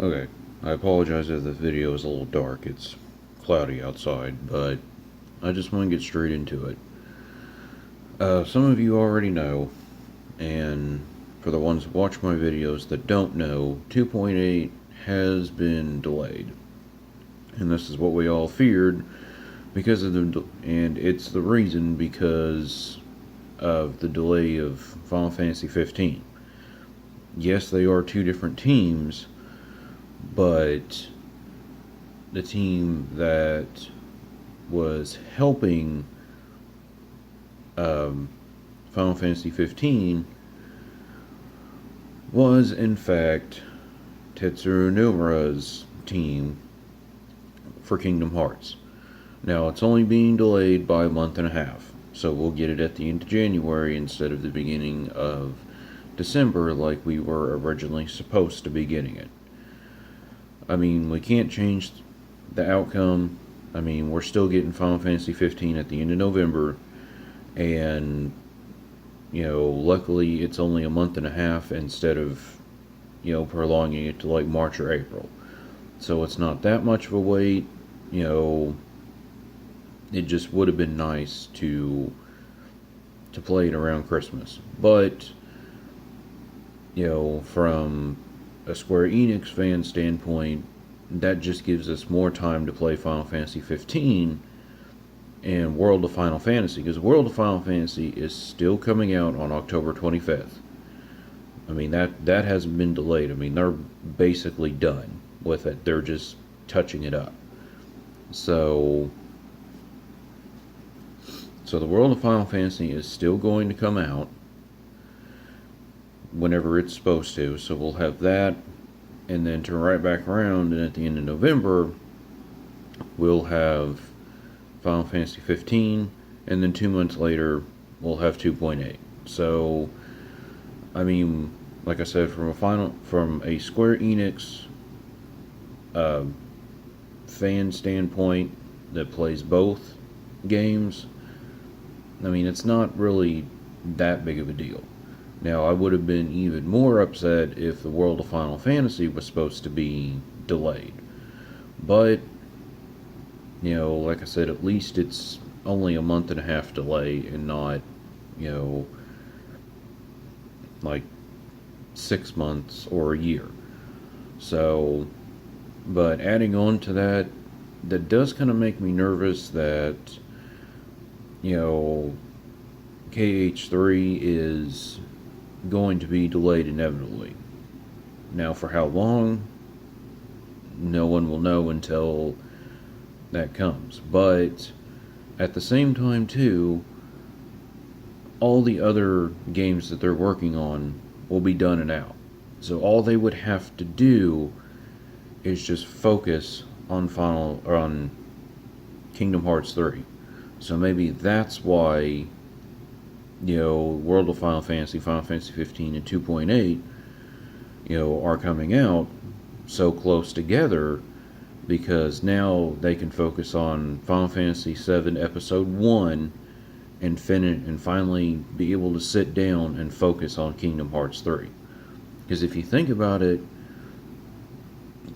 Okay, I apologize if the video is a little dark. It's cloudy outside, but I just want to get straight into it. Some of you already know, and for the ones that watch my videos that don't know, 2.8 has been delayed. And this is what we all feared because of and it's the reason because of the delay of Final Fantasy 15. Yes, they are two different teams, but the team that was helping um, Final Fantasy 15 was, in fact, Tetsuro Nomura's team for Kingdom Hearts. Now, it's only being delayed by a month and a half, so we'll get it at the end of January instead of the beginning of December like we were originally supposed to be getting it. I mean, we can't change the outcome. I mean, we're still getting Final Fantasy 15 at the end of November, and luckily it's only a month and a half instead of prolonging it to like March or April. So it's not that much of a wait. It just would have been nice to play it around Christmas. But from a Square Enix fan standpoint, that just gives us more time to play Final Fantasy 15 and World of Final Fantasy, because World of Final Fantasy is still coming out on October 25th. I mean, that hasn't been delayed. I mean, they're basically done with it. They're just touching it up. So the World of Final Fantasy is still going to come out whenever it's supposed to. So we'll have that, and then turn right back around, and at the end of November, we'll have Final Fantasy 15, and then 2 months later, we'll have 2.8. So, I mean, like I said, from a Square Enix fan standpoint that plays both games, I mean, it's not really that big of a deal. Now, I would have been even more upset if the World of Final Fantasy was supposed to be delayed. But, like I said, at least it's only a month and a half delay and not, like 6 months or a year. So, but adding on to that, that does kind of make me nervous that, KH3 is going to be delayed inevitably. Now, for how long, no one will know until that comes. But at the same time, too, all the other games that they're working on will be done and out. So all they would have to do is just focus on Kingdom Hearts 3. So maybe that's why World of Final Fantasy, Final Fantasy 15, and 2.8 are coming out so close together, because now they can focus on Final Fantasy 7 Episode 1 and finish and finally be able to sit down and focus on Kingdom Hearts 3. Because if you think about it,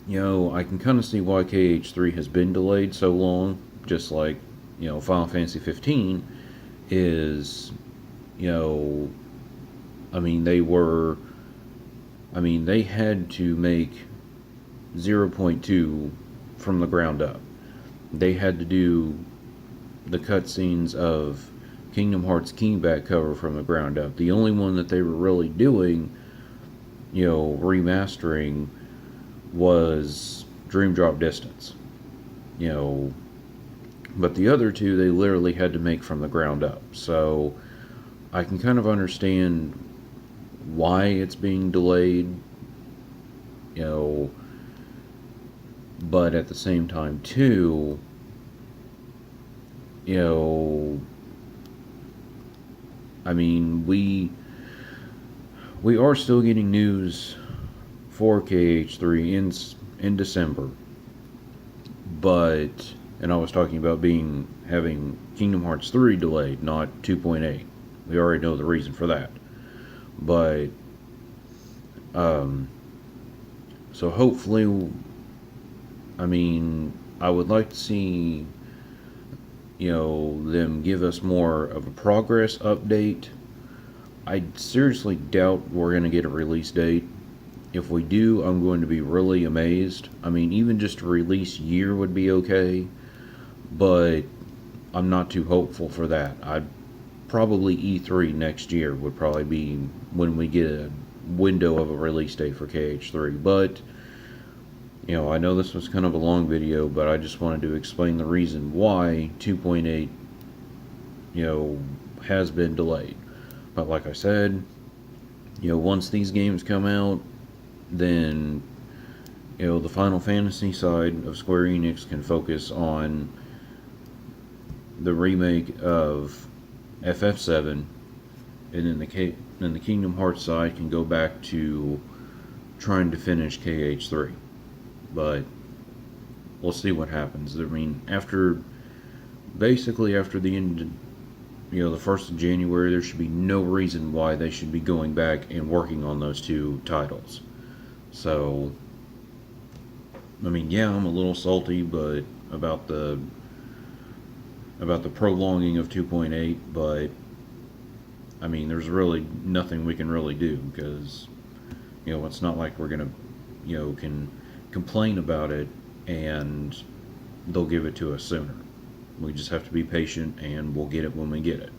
I can kind of see why KH3 has been delayed so long, just like, Final Fantasy 15 is, I mean, they had to make 0.2 from the ground up. They had to do the cutscenes of Kingdom Hearts Key back cover from the ground up. The only one that they were really doing, remastering was Dream Drop Distance. But the other two they literally had to make from the ground up. So I can kind of understand why it's being delayed, but at the same time too, I mean, we are still getting news for KH3 in December, but, and I was talking about having Kingdom Hearts 3 delayed, not 2.8. We already know the reason for that. But So hopefully, I mean, I would like to see, them give us more of a progress update. I seriously doubt we're going to get a release date. If we do, I'm going to be really amazed. I mean, even just a release year would be okay, but I'm not too hopeful for that. I'd probably E3 next year would probably be when we get a window of a release date for KH3. But, I know this was kind of a long video, but I just wanted to explain the reason why 2.8, has been delayed. But like I said, once these games come out, then, the Final Fantasy side of Square Enix can focus on the remake of FF7, and then the Kingdom Hearts side can go back to trying to finish KH3. But we'll see what happens. I mean, basically after the end of, the 1st of January, there should be no reason why they should be going back and working on those two titles. So, I mean, yeah, I'm a little salty, but about the prolonging of 2.8, but I mean, there's really nothing we can really do because, it's not like we're gonna, can complain about it and they'll give it to us sooner. We just have to be patient and we'll get it when we get it.